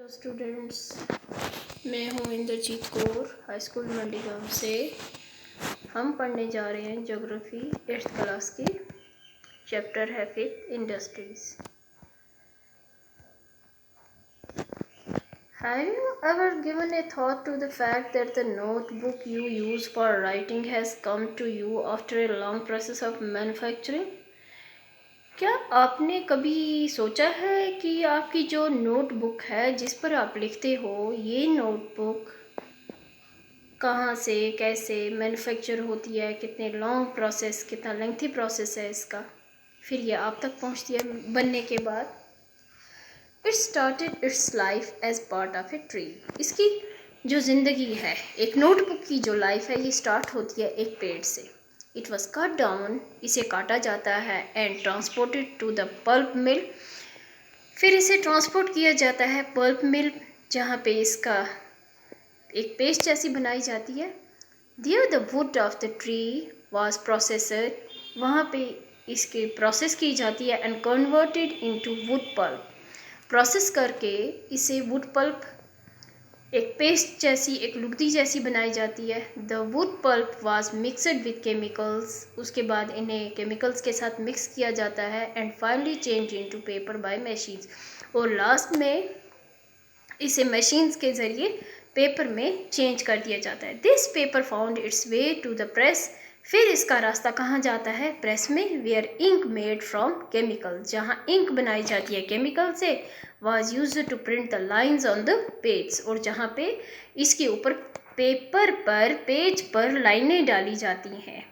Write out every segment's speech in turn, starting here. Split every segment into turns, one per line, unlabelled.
Hello students, मैं हूँ Indrajit Kaur, high school मंडी गांव से। हम पढ़ने जा रहे हैं ज्योग्राफी 8th क्लास की। चैप्टर है 5th industries. Have you ever given a thought to the fact that the notebook you use for writing has come to you after a long process of manufacturing? क्या आपने कभी सोचा है कि आपकी जो नोटबुक है जिस पर आप लिखते हो, ये नोटबुक कहाँ से कैसे मैन्युफैक्चर होती है, कितने लॉन्ग प्रोसेस, कितना लेंथी प्रोसेस है इसका, फिर ये आप तक पहुँचती है बनने के बाद। It started its life as part of a tree. इसकी जो ज़िंदगी है, एक नोटबुक की जो लाइफ है, ये स्टार्ट होती है एक पेड़ से। इट वॉज कट डाउन, इसे काटा जाता है, and transported to the pulp mill. फिर इसे ट्रांसपोर्ट किया जाता है पल्प मिल, जहाँ पे इसका एक पेस्ट जैसी बनाई जाती है। There the wood of the tree was processed, वहाँ पे इसकी प्रोसेस की जाती है, and converted into wood pulp. Process करके इसे वुड पल्प, एक पेस्ट जैसी, एक लुगदी जैसी बनाई जाती है। The wood pulp was mixed with chemicals, उसके बाद इन्हें केमिकल्स के साथ मिक्स किया जाता है, and finally change into paper by machines, और लास्ट में इसे मशीन्स के ज़रिए पेपर में चेंज कर दिया जाता है। This paper found its way to the press, फिर इसका रास्ता कहाँ जाता है? प्रेस में। Where ink made from chemical, जहाँ इंक बनाई जाती है केमिकल से, was used to print the lines on the page, और जहाँ पे इसके ऊपर पेपर पर, पेज पर लाइनें डाली जाती हैं।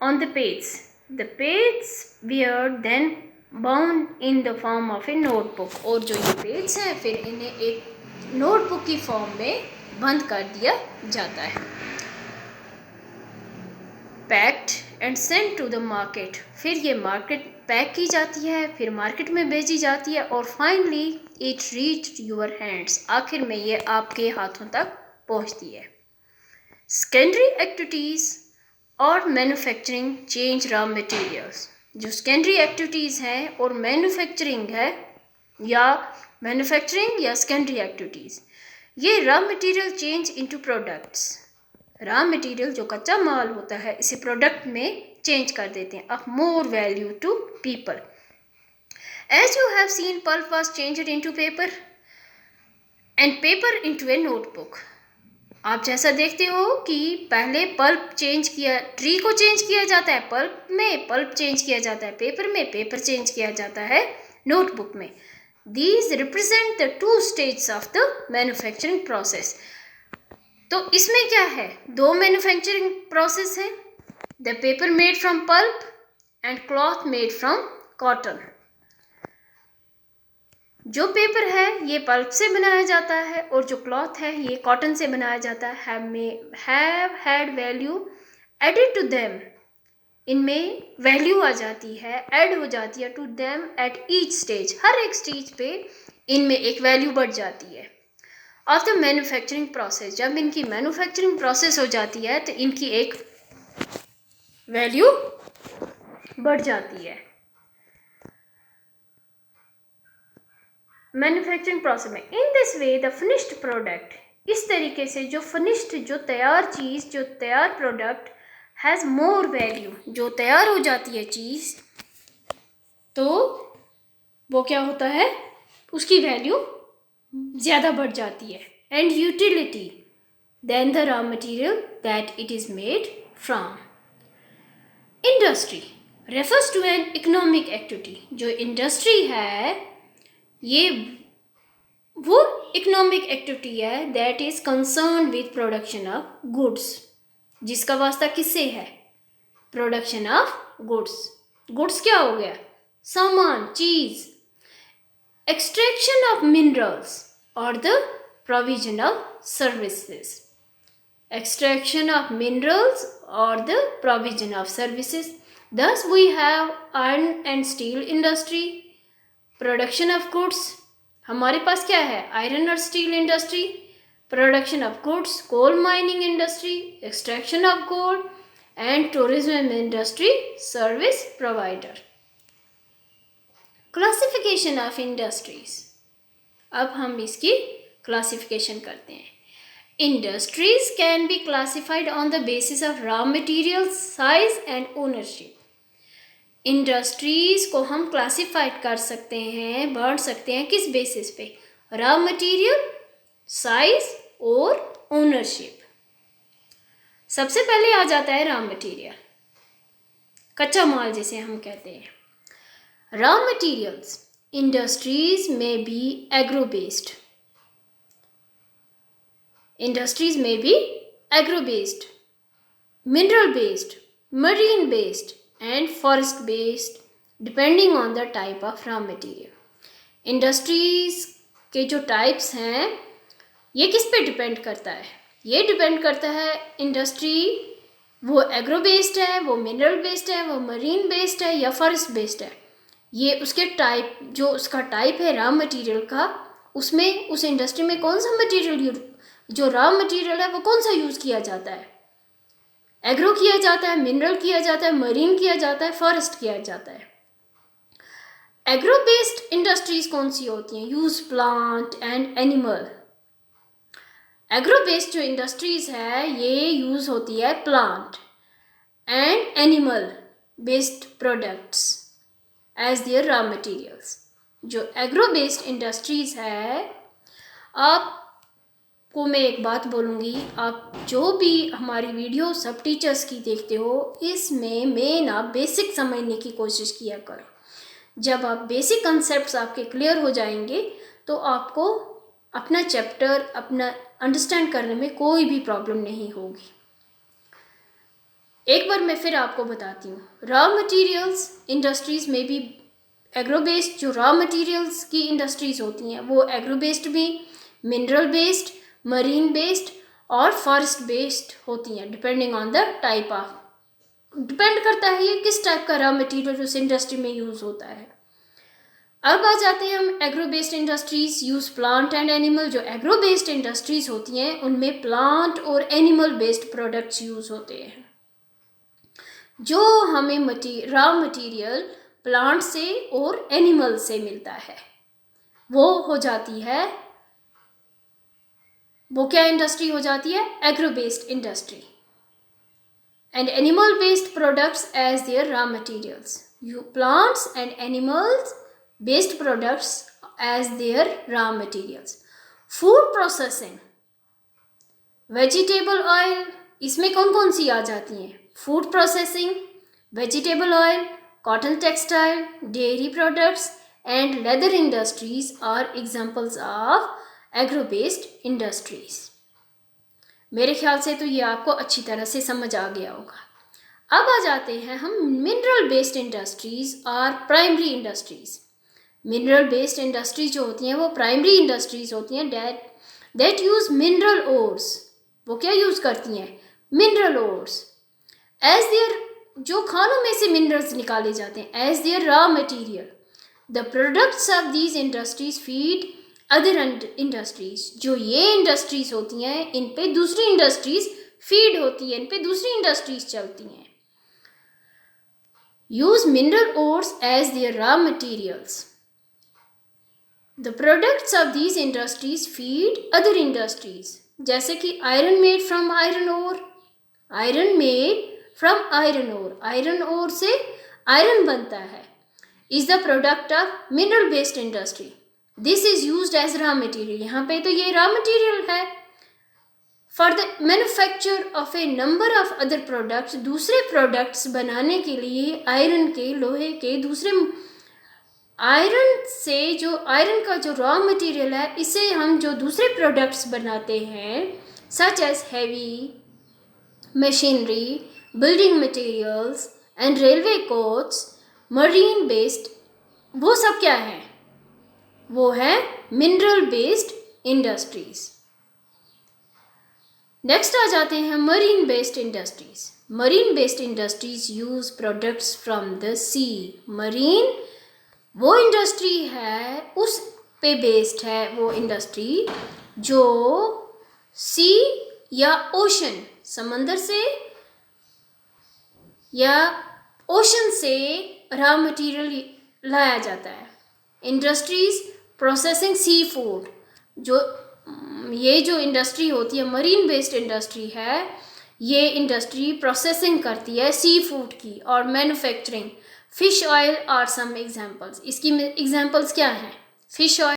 On the page, the page were then bound in the form of a notebook, और जो ये पेज हैं फिर इन्हें एक नोटबुक की फॉर्म में बंद कर दिया जाता है। Packed and sent to the market, फिर ये मार्केट पैक की जाती है, फिर मार्केट में भेजी जाती है, और finally it reached your hands, आखिर में ये आपके हाथों तक पहुंचती है। सेकेंडरी एक्टिविटीज़ और मैन्युफैक्चरिंग चेंज रॉ मटेरियल्स, जो सेकेंडरी एक्टिविटीज़ हैं और मैन्युफैक्चरिंग है, या मैन्युफैक्चरिंग या सेकेंडरी एक्टिविटीज़, ये raw material change into products. Raw material जो कच्चा माल होता है, इसे प्रोडक्ट में चेंज कर देते हैं, of more value to people. As you have seen, pulp was changed into paper and paper into a notebook. आप जैसा देखते हो कि पहले पल्प चेंज किया, ट्री को चेंज किया जाता है पल्प में, पल्प चेंज किया जाता है पेपर में, पेपर चेंज किया जाता है नोटबुक में। These represent the two stage of the manufacturing process. तो इसमें क्या है? दो मैन्युफैक्चरिंग प्रोसेस है, the paper made from pulp and cloth made from cotton. जो पेपर है ये पल्प से बनाया जाता है, और जो क्लॉथ है ये कॉटन से बनाया जाता है। Have had value added to them, इनमें वैल्यू आ जाती है, ऐड हो जाती है, to them at each stage, हर एक स्टेज पे इनमें एक वैल्यू बढ़ जाती है। ऑफ द मैन्युफैक्चरिंग प्रोसेस, जब इनकी मैन्युफैक्चरिंग प्रोसेस हो जाती है तो इनकी एक वैल्यू बढ़ जाती है। मैन्युफैक्चरिंग प्रोसेस में, in this way the finished product, इस तरीके से जो फिनिश्ड, जो तैयार चीज़, जो तैयार प्रोडक्ट, हैज़ मोर वैल्यू, जो तैयार हो जाती है चीज़, तो वो क्या होता है? उसकी वैल्यू ज़्यादा बढ़ जाती है। And utility than the raw material that it is made from. Industry refers to an economic activity, जो इंडस्ट्री है ये वो इकोनॉमिक एक्टिविटी है that is concern with production of goods, जिसका वास्ता किससे है? Production of goods. गुड्स क्या हो गया? सामान, चीज़। एक्सट्रैक्शन ऑफ मिनरल्स और the provision of services. Extraction of minerals or the provision of services. Thus we have iron and steel industry, production of goods. हमारे पास क्या है? आयरन और steel industry, production of goods, coal mining industry, extraction of gold, and tourism industry, service provider. Classification of industries. अब हम इसकी classification करते हैं। Industries can be classified on the basis of raw material size and ownership. Industries को हम classified कर सकते हैं, बांट सकते हैं किस बेसिस पे? रॉ मटेरियल, साइज और ओनरशिप। सबसे पहले आ जाता है रॉ मटेरियल, कच्चा माल जिसे हम कहते हैं। रॉ मटेरियल्स इंडस्ट्रीज में बी एग्रो बेस्ड, इंडस्ट्रीज में be agro based, mineral based, marine based and forest based depending on the type of raw material. Industries के जो टाइप्स हैं ये किस पे डिपेंड करता है? ये डिपेंड करता है इंडस्ट्री वो एग्रो बेस्ड है, वो मिनरल बेस्ड है, वो मरीन बेस्ड है या फॉरेस्ट बेस्ड है। ये उसके टाइप, जो उसका टाइप है रॉ मटेरियल का, उसमें उस इंडस्ट्री में कौन सा मटेरियल, जो रॉ मटेरियल है वो कौन सा यूज़ किया जाता है? एग्रो किया जाता है, मिनरल किया जाता है, मरीन किया जाता है, फॉरेस्ट किया जाता है। एग्रो बेस्ड इंडस्ट्रीज कौन सी होती हैं? Use plant and animal. Agro based जो इंडस्ट्रीज है ये यूज होती है plant and animal based products as their raw materials. जो एग्रो बेस्ड इंडस्ट्रीज है, आपको मैं एक बात बोलूँगी, आप जो भी हमारी वीडियो सब टीचर्स की देखते हो, इसमें मेन आप बेसिक समझने की कोशिश किया करो। जब आप बेसिक कंसेप्ट्स आपके क्लियर हो जाएंगे तो आपको अपना चैप्टर अपना अंडरस्टैंड करने में कोई भी प्रॉब्लम नहीं होगी। एक बार मैं फिर आपको बताती हूँ। रॉ मटेरियल्स इंडस्ट्रीज में भी एग्रो बेस्ड, जो रॉ मटेरियल्स की इंडस्ट्रीज होती हैं वो एग्रो बेस्ड भी, मिनरल बेस्ड, मरीन बेस्ड और फॉरेस्ट बेस्ड होती हैं depending on the type of, depend करता है ये किस टाइप का रॉ मटेरियल उस इंडस्ट्री में यूज़ होता है। अब आ जाते हैं हम agro based industries use plant and animal. जो एग्रो बेस्ड इंडस्ट्रीज होती हैं उनमें प्लांट और एनिमल बेस्ड प्रोडक्ट्स यूज होते हैं। जो हमें रॉ मटेरियल प्लांट से और एनिमल से मिलता है वो हो जाती है, वो क्या इंडस्ट्री हो जाती है? Agro based industry. And animal based products as their raw materials, you plants and animals based products as their raw materials. Food processing, vegetable oil, इसमें कौन कौन सी आ जाती हैं? Food processing, vegetable oil, cotton textile, dairy products and leather industries are examples of agro based industries. मेरे ख्याल से तो ये आपको अच्छी तरह से समझ आ गया होगा। अब आ जाते हैं हम मिनरल बेस्ड इंडस्ट्रीज और primary industries. Mineral based industries जो होती हैं वो प्राइमरी इंडस्ट्रीज होती हैं दैट यूज मिनरल ओर्स। वो क्या यूज करती हैं? मिनरल ओर्स एज देयर, जो खानों में से मिनरल्स निकाले जाते हैं, as their raw material. The products of these industries feed other industries. जो ये इंडस्ट्रीज होती हैं इन पे दूसरी इंडस्ट्रीज फीड होती है, इन पे दूसरी इंडस्ट्रीज चलती हैं। Use mineral ores as their raw materials. The products of these industries feed other industries, जैसे कि iron made from iron ore, iron made from iron ore, iron ore से आयरन बनता है, is the product of mineral based industry. This is used as raw material, यहाँ पे तो ये raw material है। For the manufacture of a number of other products, दूसरे products बनाने के लिए आयरन के, लोहे के, दूसरे आयरन से, जो आयरन का जो रॉ मटेरियल है इसे हम जो दूसरे प्रोडक्ट्स बनाते हैं such as heavy machinery, building materials and railway coach, marine based, वो सब क्या है? वो है मिनरल बेस्ड इंडस्ट्रीज। नेक्स्ट आ जाते हैं marine based industries. Marine based industries use products from the sea. Marine वो इंडस्ट्री है, उस पे बेस्ड है वो इंडस्ट्री जो सी या ओशन, समंदर से या ओशन से रॉ मटेरियल लाया जाता है। इंडस्ट्रीज प्रोसेसिंग सी फूड, ये जो इंडस्ट्री होती है मरीन बेस्ड इंडस्ट्री है, ये इंडस्ट्री प्रोसेसिंग करती है सी फूड की और manufacturing. Fish oil are some examples, इसकी एग्जांपल्स क्या हैं? Fish oil